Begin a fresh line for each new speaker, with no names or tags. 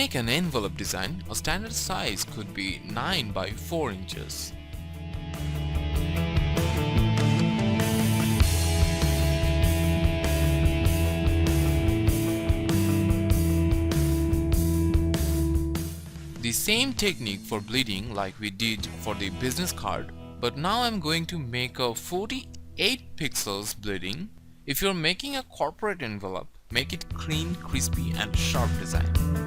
make an envelope design, a standard size could be 9 by 4 inches. The same technique for bleeding like we did for the business card, but now I'm going to make a 48 pixels bleeding. If you're making a corporate envelope, make it clean, crispy and sharp design.